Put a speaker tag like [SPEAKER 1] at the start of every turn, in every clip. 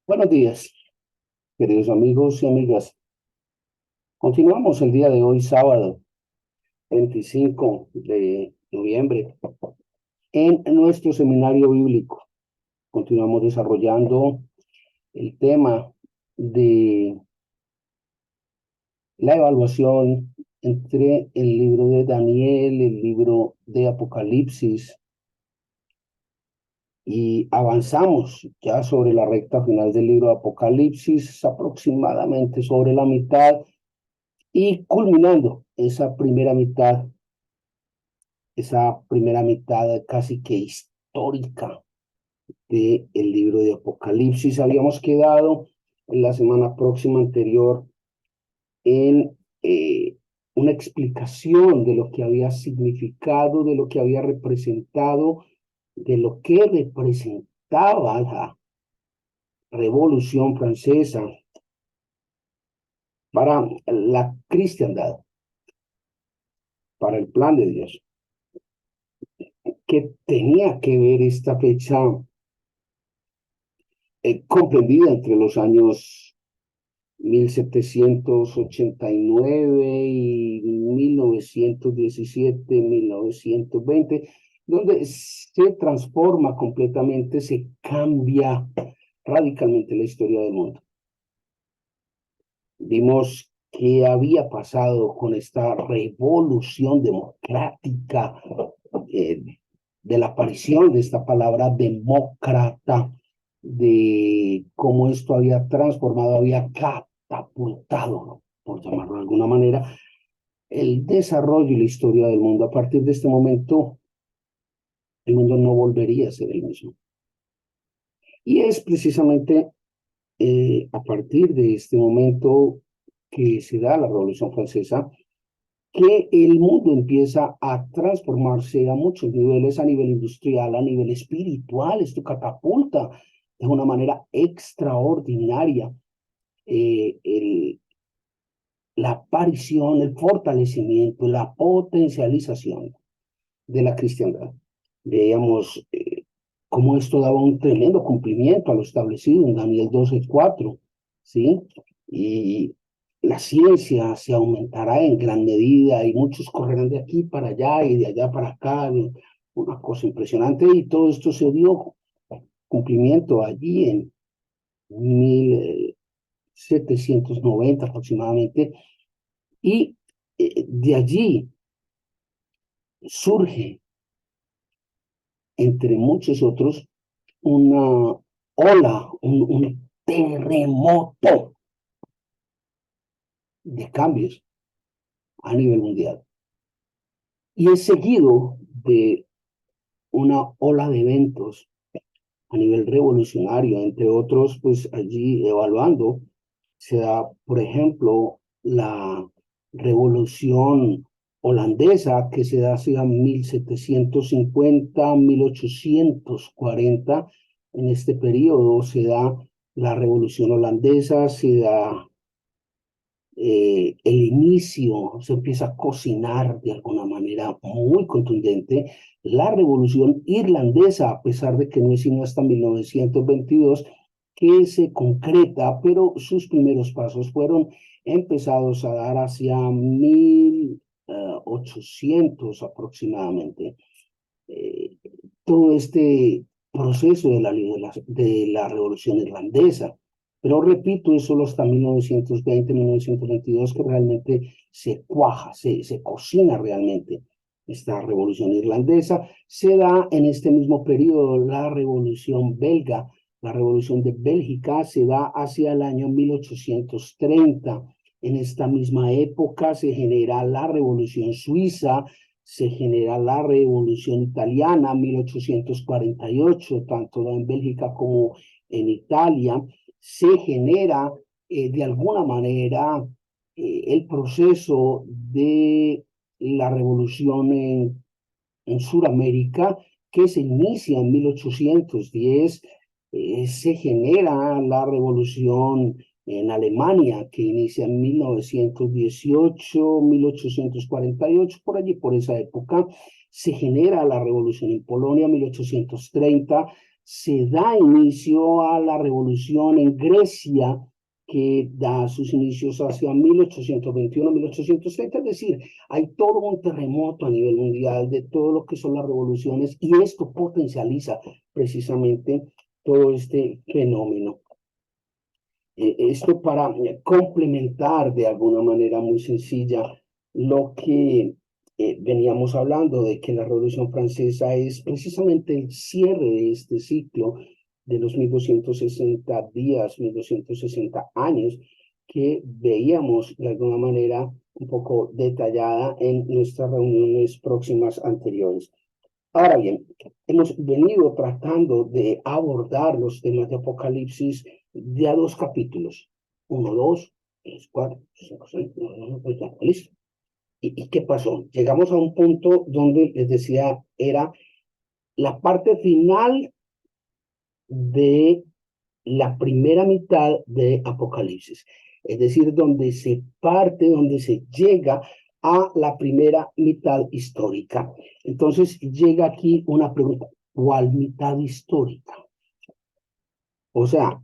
[SPEAKER 1] Buenos días, queridos amigos y amigas. Continuamos el día de hoy, sábado 25 de noviembre, en nuestro seminario bíblico. Continuamos desarrollando el tema de la evaluación entre el libro de Daniel, el libro de Apocalipsis, y avanzamos ya sobre la recta final del libro de Apocalipsis, aproximadamente sobre la mitad, y culminando esa primera mitad casi que histórica del libro de Apocalipsis. Habíamos quedado en la semana próxima anterior en una explicación de lo que había significado, de lo que había representado, de lo que representaba la Revolución Francesa para la cristiandad, para el plan de Dios. ¿Qué tenía que ver esta fecha comprendida entre los años 1789 y 1917, 1920, donde se transforma completamente, se cambia radicalmente la historia del mundo? Vimos qué había pasado con esta revolución democrática, eh, de la aparición de esta palabra demócrata, de cómo esto había transformado, había catapultado, por llamarlo de alguna manera, el desarrollo y la historia del mundo. A partir de este momento, el mundo no volvería a ser el mismo. Y es precisamente a partir de este momento que se da la Revolución Francesa, que el mundo empieza a transformarse a muchos niveles, a nivel industrial, a nivel espiritual. Esto catapulta de una manera extraordinaria la aparición, el fortalecimiento, la potencialización de la cristiandad. Veíamos cómo esto daba un tremendo cumplimiento a lo establecido en Daniel 12:4, ¿sí? Y la ciencia se aumentará en gran medida y muchos correrán de aquí para allá y de allá para acá, una cosa impresionante, y todo esto se dio cumplimiento allí en 1790 aproximadamente, y de allí surge, entre muchos otros, una ola, un terremoto de cambios a nivel mundial. Y es seguido de una ola de eventos a nivel revolucionario, entre otros, pues allí evaluando, se da, por ejemplo, la revolución holandesa, que se da hacia 1750, 1840. En este periodo se da la revolución holandesa, se da el inicio, se empieza a cocinar de alguna manera muy contundente la revolución irlandesa, a pesar de que no es sino hasta 1922 que se concreta, pero sus primeros pasos fueron empezados a dar hacia 1800 aproximadamente. Eh, Todo este proceso de la revolución irlandesa. Pero repito, es solo hasta 1920, 1922 que realmente se cuaja, se cocina realmente esta revolución irlandesa. Se da en este mismo periodo la revolución belga. La revolución de Bélgica se da hacia el año 1830. En esta misma época se genera la revolución suiza, se genera la revolución italiana, 1848, tanto en Bélgica como en Italia. Se genera de alguna manera el proceso de la revolución en Sudamérica, que se inicia en 1810. Se genera la revolución en Alemania, que inicia en 1918, 1848, por allí, por esa época. se genera la revolución en Polonia en 1830, se da inicio a la revolución en Grecia, que da sus inicios hacia 1821-1830, es decir, hay todo un terremoto a nivel mundial de todo lo que son las revoluciones y esto potencializa precisamente todo este fenómeno. Esto para complementar de alguna manera muy sencilla lo que veníamos hablando de que la Revolución Francesa es precisamente el cierre de este ciclo de los 1260 días, 1260 años, que veíamos de alguna manera un poco detallada en nuestras reuniones próximas anteriores. Ahora bien, hemos venido tratando de abordar los temas de Apocalipsis de a dos capítulos. 1, 2, 3, 4, 5, 6, listo. ¿Y qué pasó? Llegamos a un punto donde les decía, era la parte final de la primera mitad de Apocalipsis. Es decir, donde se parte, donde se llega a la primera mitad histórica. Entonces llega aquí una pregunta, ¿cuál mitad histórica? O sea,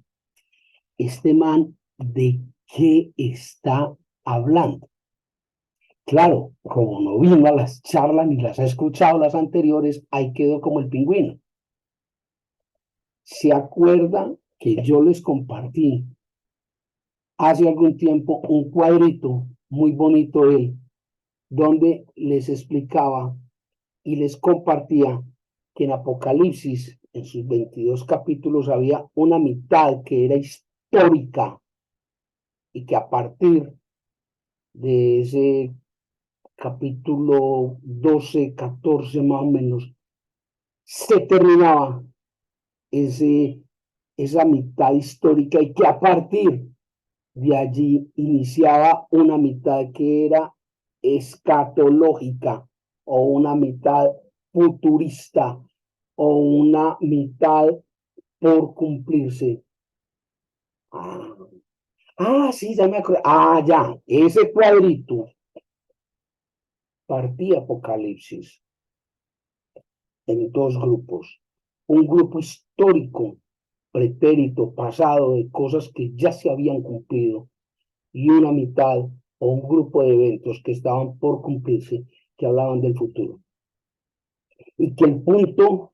[SPEAKER 1] este man, ¿de qué está hablando? Claro, como no vino a las charlas ni las ha escuchado las anteriores, ahí quedó como el pingüino. ¿Se acuerdan que yo les compartí hace algún tiempo un cuadrito muy bonito él, donde les explicaba y les compartía que en Apocalipsis, en sus 22 capítulos, había una mitad que era histórica y que a partir de ese capítulo 12, 14 más o menos, se terminaba esa mitad histórica y que a partir de allí iniciaba una mitad que era escatológica o una mitad futurista o una mitad por cumplirse. Ah, sí, ya me acuerdo. Ya, ese cuadrito partía Apocalipsis en dos grupos. Un grupo histórico, pretérito, pasado, de cosas que ya se habían cumplido, y una mitad o un grupo de eventos que estaban por cumplirse, que hablaban del futuro. Y que el punto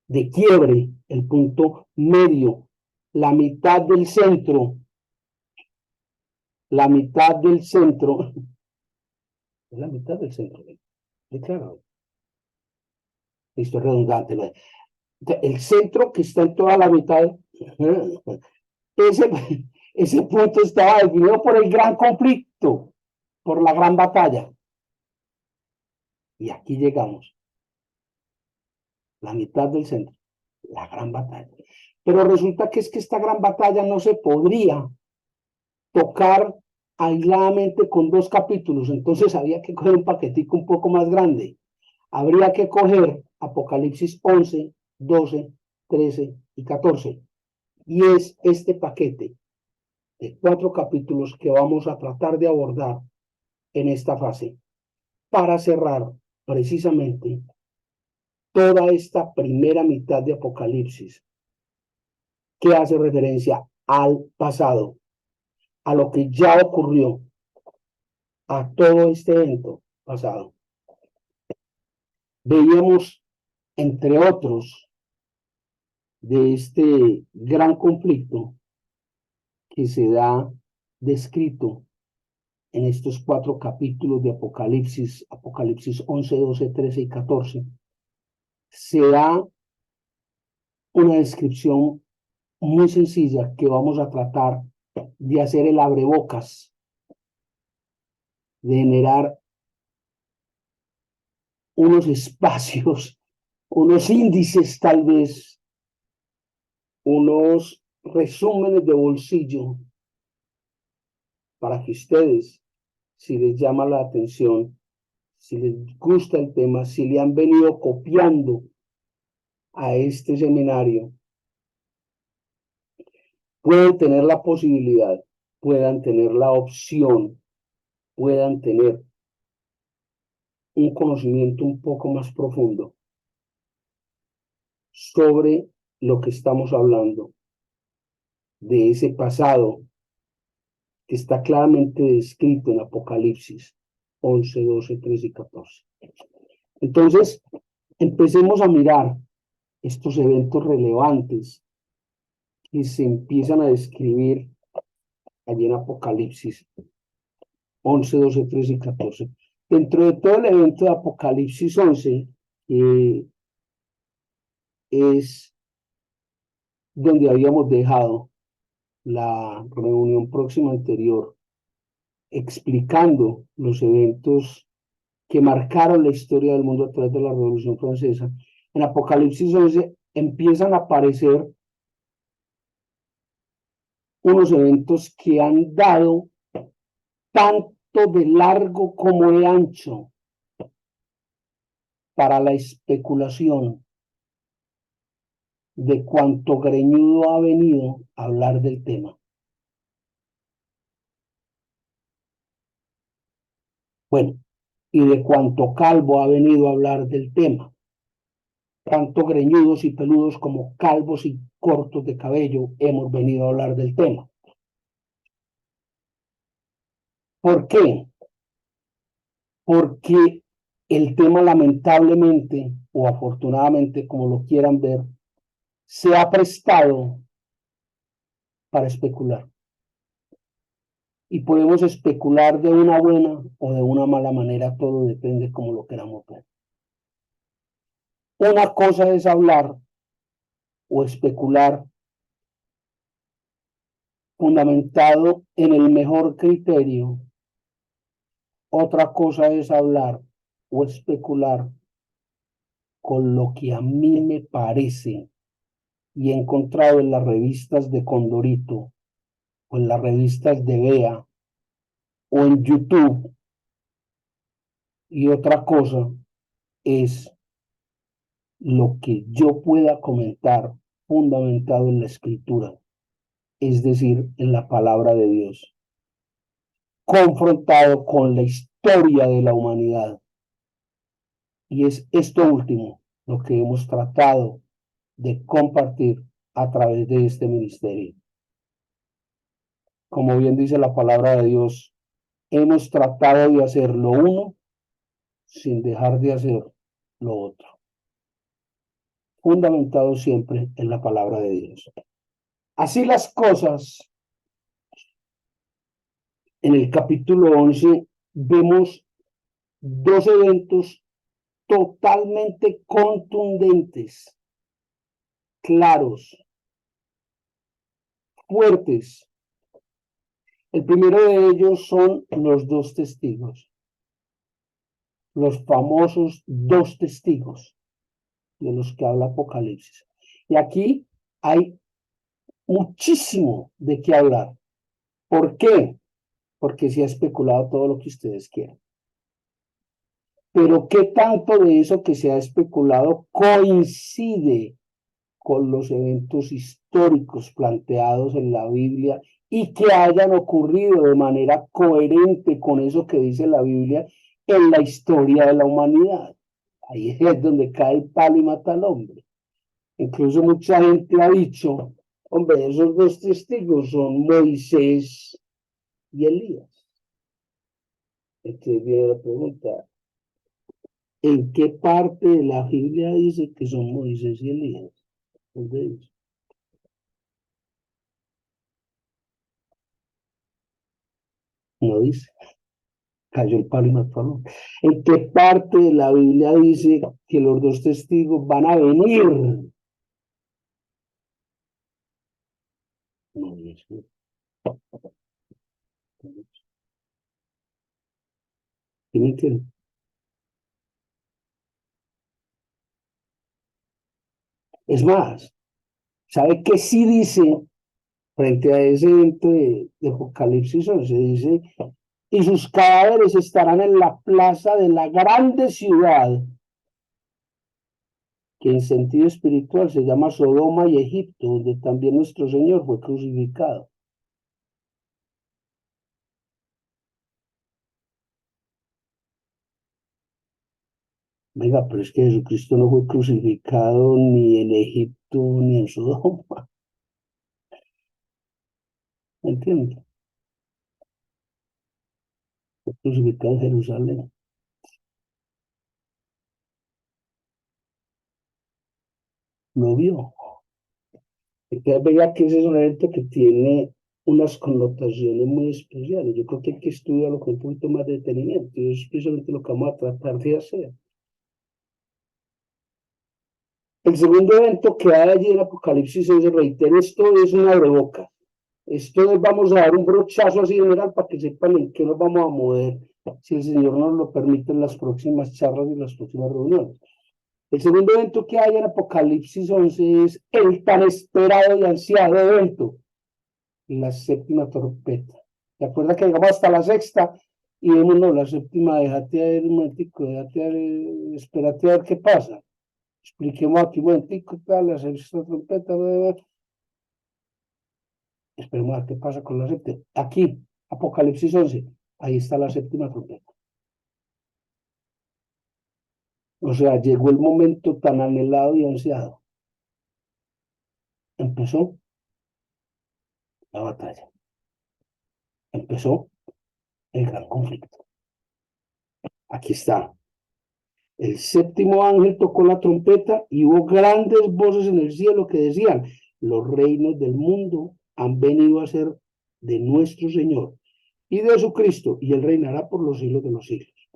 [SPEAKER 1] de quiebre, el punto medio, la mitad del centro, la mitad del centro, es la mitad del centro, claro, esto es redundante, ¿no? El centro que está en toda la mitad, ese, ese punto estaba definido por el gran conflicto, por la gran batalla. Y aquí llegamos, la mitad del centro, la gran batalla. Pero resulta que es que esta gran batalla no se podría tocar aisladamente con dos capítulos, entonces había que coger un paquetico un poco más grande. Habría que coger Apocalipsis 11, 12, 13 y 14. Y es este paquete de 4 capítulos que vamos a tratar de abordar en esta fase para cerrar precisamente toda esta primera mitad de Apocalipsis que hace referencia al pasado, a lo que ya ocurrió, a todo este evento pasado. Veíamos, entre otros, de este gran conflicto que se da descrito en estos 4 capítulos de Apocalipsis, Apocalipsis 11, 12, 13 y 14, se da una descripción muy sencilla que vamos a tratar de hacer el abrebocas, de generar unos espacios, unos índices tal vez, unos resúmenes de bolsillo para que ustedes, si les llama la atención, si les gusta el tema, si le han venido copiando a este seminario, puedan tener la posibilidad, puedan tener la opción, puedan tener un conocimiento un poco más profundo sobre lo que estamos hablando, de ese pasado que está claramente descrito en Apocalipsis 11, 12, 13 y 14. Entonces, empecemos a mirar estos eventos relevantes que se empiezan a describir allí en Apocalipsis 11, 12, 13 y 14. Dentro de todo el evento de Apocalipsis 11, es donde habíamos dejado la reunión próxima anterior, explicando los eventos que marcaron la historia del mundo a través de la Revolución Francesa. En Apocalipsis 11 empiezan a aparecer unos eventos que han dado tanto de largo como de ancho para la especulación de cuánto greñudo ha venido a hablar del tema. Bueno, y de cuánto calvo ha venido a hablar del tema. Tanto greñudos y peludos como calvos y cortos de cabello hemos venido a hablar del tema. ¿Por qué? Porque el tema lamentablemente o afortunadamente, como lo quieran ver, se ha prestado para especular. Y podemos especular de una buena o de una mala manera, todo depende como lo queramos ver. Una cosa es hablar o especular fundamentado en el mejor criterio. Otra cosa es hablar o especular con lo que a mí me parece y he encontrado en las revistas de Condorito o en las revistas de Bea o en YouTube. Y otra cosa es lo que yo pueda comentar fundamentado en la escritura, es decir, en la palabra de Dios, confrontado con la historia de la humanidad. Y es esto último lo que hemos tratado de compartir a través de este ministerio. Como bien dice la palabra de Dios, hemos tratado de hacer lo uno sin dejar de hacer lo otro, fundamentado siempre en la palabra de Dios. Así las cosas, en el capítulo 11 vemos dos eventos totalmente contundentes, claros, fuertes. El primero de ellos son los dos testigos, los famosos dos testigos de los que habla Apocalipsis. Y aquí hay muchísimo de qué hablar. ¿Por qué? Porque se ha especulado todo lo que ustedes quieran. Pero ¿qué tanto de eso que se ha especulado coincide con los eventos históricos planteados en la Biblia y que hayan ocurrido de manera coherente con eso que dice la Biblia en la historia de la humanidad? Ahí es donde cae el palo y mata al hombre. Incluso mucha gente ha dicho, hombre, esos dos testigos son Moisés y Elías. Entonces viene la pregunta, ¿en qué parte de la Biblia dice que son Moisés y Elías? ¿Dónde? No dice. Cayó el palo y mató al hombre. ¿En qué parte de la Biblia dice que los dos testigos van a venir? No dice. Tienen que... Es más, ¿sabe qué sí dice frente a ese evento de Apocalipsis 11? Dice, y sus cadáveres estarán en la plaza de la grande ciudad, que en sentido espiritual se llama Sodoma y Egipto, donde también nuestro Señor fue crucificado. Oiga, pero es que Jesucristo no fue crucificado ni en Egipto ni en Sodoma, ¿me entiende? Fue crucificado en Jerusalén. Lo vio. Entonces, vea que ese es un evento que tiene unas connotaciones muy especiales. Yo creo que hay que estudiarlo con un poquito más de detenimiento. Y eso es precisamente lo que vamos a tratar de hacer. El segundo evento que hay allí en Apocalipsis se reitera, esto es una abrebocas. Esto es, vamos a dar un brochazo así general para que sepan en qué nos vamos a mover, si el Señor nos lo permite en las próximas charlas y las próximas reuniones. El segundo evento que hay en Apocalipsis 11 es el tan esperado y ansiado evento, la séptima trompeta. ¿Te acuerdas que llegamos hasta la sexta? Y vemos, no, la séptima, déjate a ver un momentico, déjate a ver, espérate a ver qué pasa. Expliquemos aquí un momentico, tal, la sexta trompeta, esperemos a ver qué pasa con la séptima. Aquí, Apocalipsis 11, ahí está la séptima trompeta. O sea, llegó el momento tan anhelado y ansiado. Empezó la batalla, empezó el gran conflicto. Aquí está. El séptimo ángel tocó la trompeta y hubo grandes voces en el cielo que decían, los reinos del mundo han venido a ser de nuestro Señor y de su Cristo, y él reinará por los siglos de los siglos.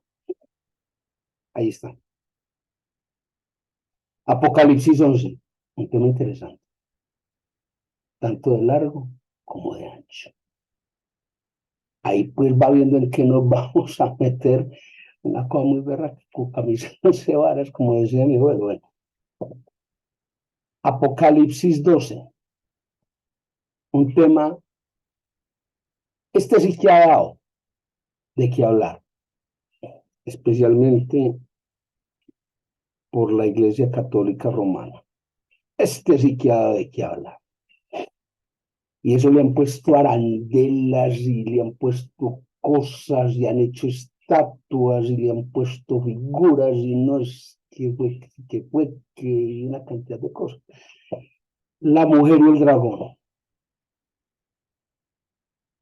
[SPEAKER 1] Ahí está. Apocalipsis 11, un tema interesante, tanto de largo como de ancho. Ahí pues va viendo en qué nos vamos a meter, una cosa muy berraca, con camisa de varas, como decía mi abuelo. Bueno, Apocalipsis 12, un tema, este sí que ha dado de qué hablar, especialmente por la Iglesia Católica Romana. Este sí que ha dado de qué hablar. Y eso le han puesto arandelas y le han puesto cosas y han hecho estatuas y le han puesto figuras y no es que una cantidad de cosas. La mujer y el dragón.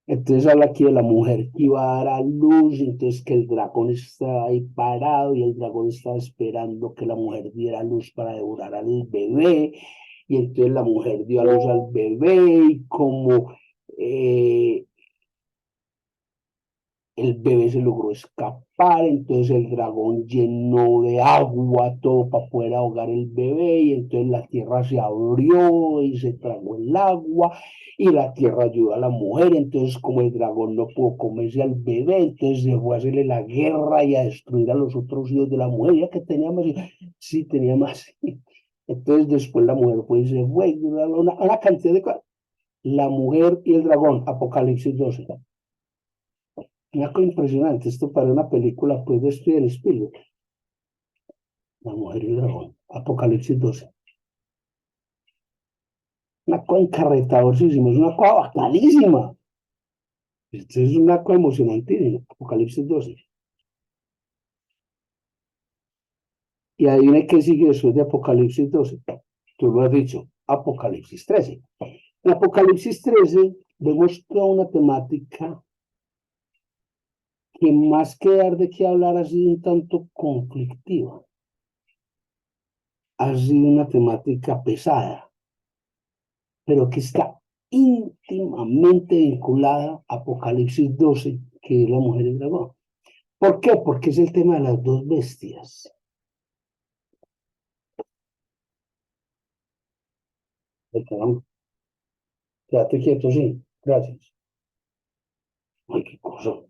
[SPEAKER 1] Entonces habla aquí de la mujer que iba a dar a luz, entonces que el dragón está ahí parado y el dragón está esperando que la mujer diera luz para devorar al bebé, y entonces la mujer dio a luz al bebé y como eh, el bebé se logró escapar, entonces el dragón llenó de agua todo para poder ahogar el bebé y entonces la tierra se abrió y se tragó el agua y la tierra ayudó a la mujer, entonces como el dragón no pudo comerse al bebé, entonces se fue a hacerle la guerra y a destruir a los otros hijos de la mujer, ya que tenía más, sí tenía más, entonces después la mujer fue y se fue, una cantidad de cosas. La mujer y el dragón, Apocalipsis 12. Una cosa impresionante, esto para una película pues de Steven Spielberg. La mujer y el dragón, Apocalipsis 12. Una cosa encarretadorcísima, es una cosa bacanísima. Esto es una cosa emocionantísima, Apocalipsis 12. Y adivina qué sigue después de Apocalipsis 12. Tú lo has dicho, Apocalipsis 13. En Apocalipsis 13 vemos toda una temática que más que dar de qué hablar ha sido un tanto conflictiva. Ha sido una temática pesada, pero que está íntimamente vinculada a Apocalipsis 12, que es la mujer y el dragón. ¿Por qué? Porque es el tema de las dos bestias. Quédate quieto, sí. Gracias. Ay, qué cosa.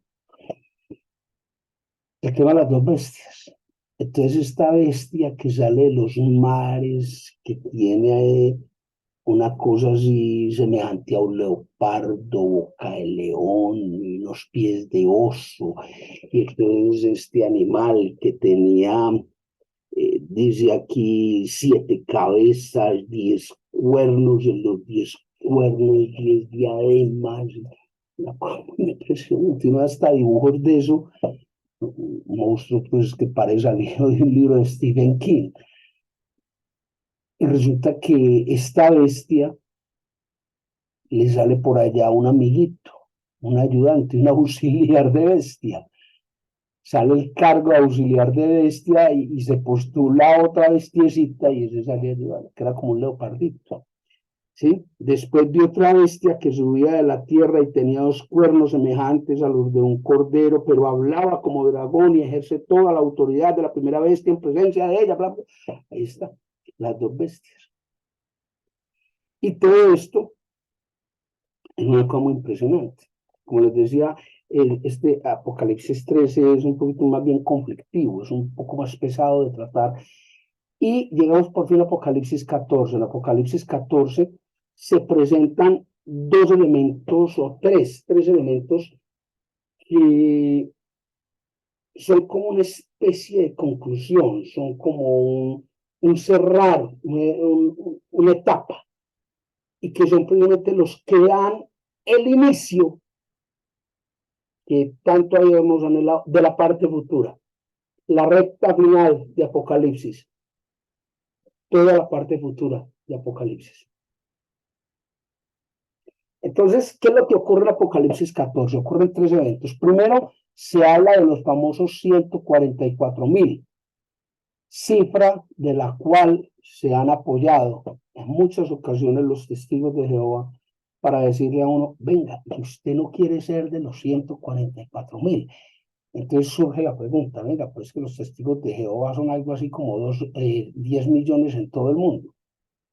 [SPEAKER 1] El tema de las dos bestias. Entonces, esta bestia que sale de los mares, que tiene una cosa así semejante a un leopardo, boca de león y los pies de oso. Y entonces este animal que tenía, dice aquí, 7 cabezas, 10 cuernos, en los 10 cuernos, 10 diademas. Una cosa muy impresionante, ¿no? Hasta dibujos de eso un monstruo pues que parece salido de un libro de Stephen King. Y resulta que esta bestia le sale por allá un amiguito, un ayudante, un auxiliar de bestia. Sale el cargo de auxiliar de bestia y se postula otra bestiecita y ese sale a ayudar, que era como un leopardito. ¿Sí? Después de otra bestia que subía de la tierra y tenía dos cuernos semejantes a los de un cordero, pero hablaba como dragón y ejerce toda la autoridad de la primera bestia en presencia de ella. Bla, bla. Ahí está, las dos bestias. Y todo esto es una cosa muy impresionante. Como les decía, este Apocalipsis 13 es un poquito más bien conflictivo, es un poco más pesado de tratar. Y llegamos por fin a Apocalipsis 14. En Apocalipsis 14 se presentan dos elementos o tres elementos que son como una especie de conclusión, son como un cerrar, una etapa, y que son precisamente los que dan el inicio que tanto habíamos anhelado de la parte futura, la recta final de Apocalipsis, toda la parte futura de Apocalipsis. Entonces, ¿qué es lo que ocurre en Apocalipsis 14? Ocurren tres eventos. Primero, se habla de los famosos 144.000, cifra de la cual se han apoyado en muchas ocasiones los testigos de Jehová para decirle a uno, venga, usted no quiere ser de los 144.000. Entonces surge la pregunta, venga, pues que los testigos de Jehová son algo así como 10 millones en todo el mundo.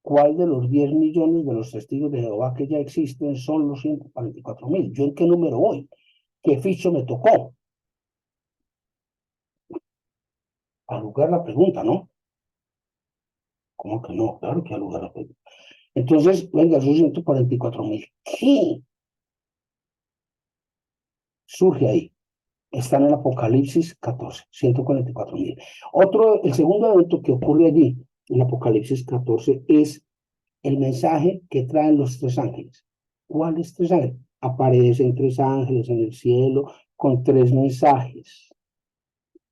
[SPEAKER 1] ¿Cuál de los 10 millones de los testigos de Jehová que ya existen son los 144.000? ¿Yo en qué número voy? ¿Qué ficho me tocó? Al lugar la pregunta, ¿no? ¿Cómo que no? Claro que al lugar la pregunta. Entonces, venga, esos 144.000. ¿Qué surge ahí? Están en Apocalipsis 14, 144.000. El segundo evento que ocurre allí, en Apocalipsis 14, es el mensaje que traen los tres ángeles. ¿Cuáles tres ángeles? Aparecen tres ángeles en el cielo con tres mensajes.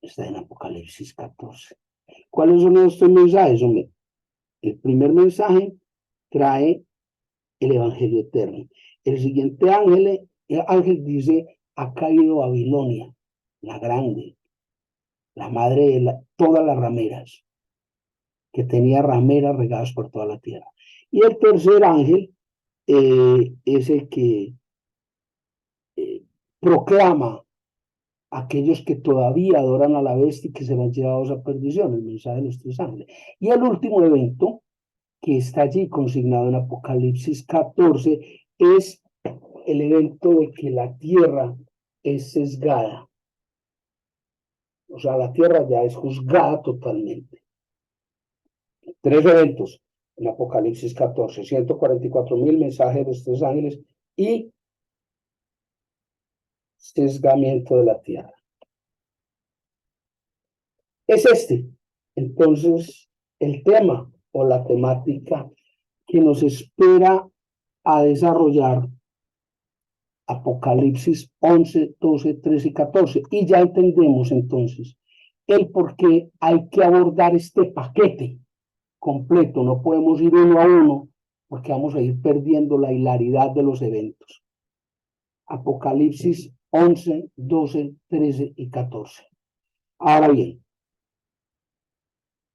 [SPEAKER 1] Está en Apocalipsis 14. ¿Cuáles son estos mensajes? Hombre, el primer mensaje trae el evangelio eterno. El siguiente ángel dice, ha caído Babilonia, la grande, la madre de todas las rameras, que tenía rameras regadas por toda la tierra. Y el tercer ángel es el que proclama a aquellos que todavía adoran a la bestia y que se van llevados a perdición, el mensaje de los tres ángeles. Y el último evento que está allí consignado en Apocalipsis 14 es el evento de que la tierra es sesgada. O sea, la tierra ya es juzgada totalmente. Tres eventos en Apocalipsis 14, 144.000 mensajes de los tres ángeles y sesgamiento de la tierra. Es entonces, el tema o la temática que nos espera a desarrollar Apocalipsis 11, 12, 13 y 14. Y ya entendemos entonces el por qué hay que abordar este paquete completo. No podemos ir uno a uno porque vamos a ir perdiendo la hilaridad de los eventos. Apocalipsis 11, 12, 13 y 14. Ahora bien,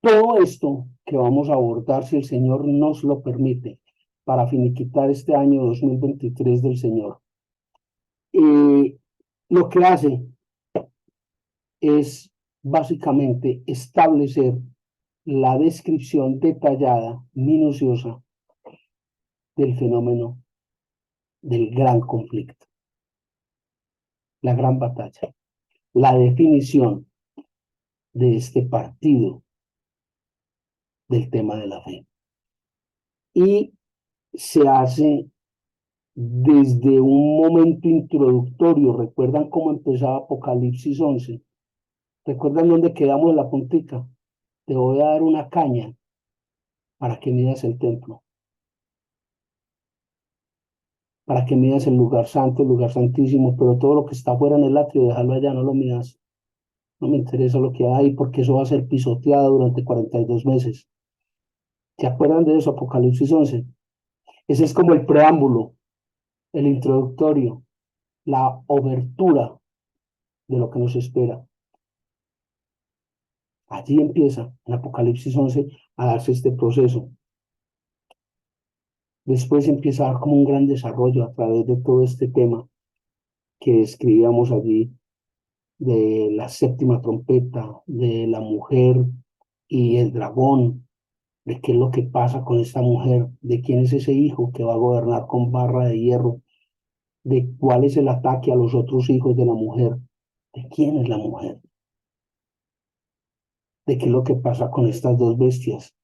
[SPEAKER 1] todo esto que vamos a abordar, si el Señor nos lo permite, para finiquitar este año 2023 del Señor, lo que hace es básicamente establecer la descripción detallada, minuciosa del fenómeno del gran conflicto, la gran batalla, la definición de este partido del tema de la fe. Y se hace desde un momento introductorio. ¿Recuerdan cómo empezaba Apocalipsis 11? ¿Recuerdan dónde quedamos en la puntica? Te voy a dar una caña para que midas el templo, para que midas el lugar santo, el lugar santísimo, pero todo lo que está fuera en el atrio, déjalo allá, no lo midas. no me interesa lo que hay porque eso va a ser pisoteado durante 42 meses. ¿Se acuerdan de eso, Apocalipsis 11? Ese es como el preámbulo, el introductorio, la obertura de lo que nos espera. Allí empieza en Apocalipsis 11 a darse este proceso. Después empieza a dar como un gran desarrollo a través de todo este tema que escribíamos allí, de la séptima trompeta, de la mujer y el dragón, de qué es lo que pasa con esta mujer, de quién es ese hijo que va a gobernar con barra de hierro, de cuál es el ataque a los otros hijos de la mujer, de quién es la mujer, de qué es lo que pasa con estas dos bestias,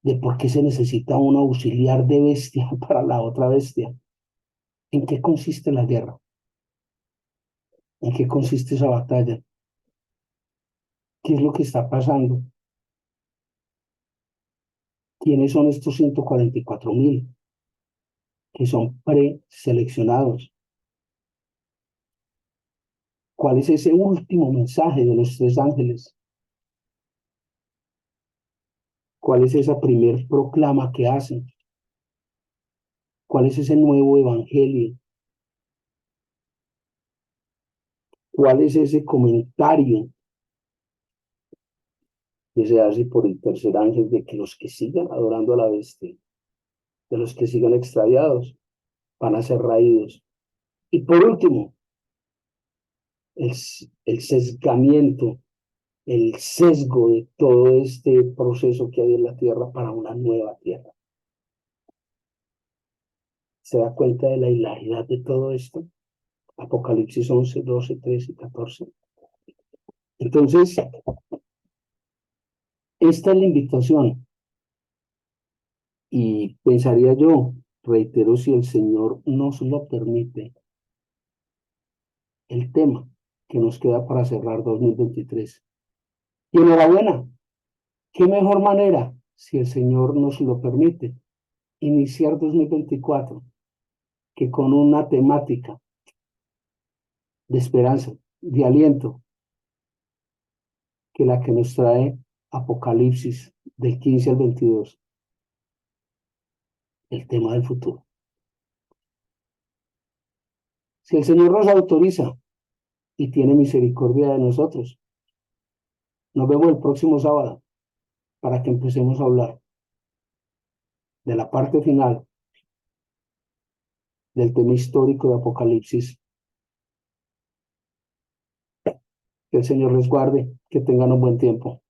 [SPEAKER 1] de por qué se necesita un auxiliar de bestia para la otra bestia, en qué consiste la guerra, en qué consiste esa batalla, qué es lo que está pasando, quiénes son estos 144.000 que son preseleccionados, cuál es ese último mensaje de los tres ángeles, cuál es esa primer proclama que hacen, cuál es ese nuevo evangelio, cuál es ese comentario que se hace por el tercer ángel de que los que sigan adorando a la bestia, de los que sigan extraviados, van a ser raídos. Y por último, el sesgamiento, el sesgo de todo este proceso que hay en la tierra para una nueva tierra. ¿Se da cuenta de la hilaridad de todo esto? Apocalipsis 11, 12, 13 y 14. Entonces, esta es la invitación. Y pensaría yo, reitero, si el Señor nos lo permite, el tema que nos queda para cerrar 2023. Y enhorabuena, qué mejor manera, si el Señor nos lo permite, iniciar 2024 que con una temática de esperanza, de aliento, que la que nos trae Apocalipsis del 15 al 22, el tema del futuro. Si el Señor nos autoriza y tiene misericordia de nosotros, nos vemos el próximo sábado para que empecemos a hablar de la parte final del tema histórico de Apocalipsis. Que el Señor les guarde, que tengan un buen tiempo.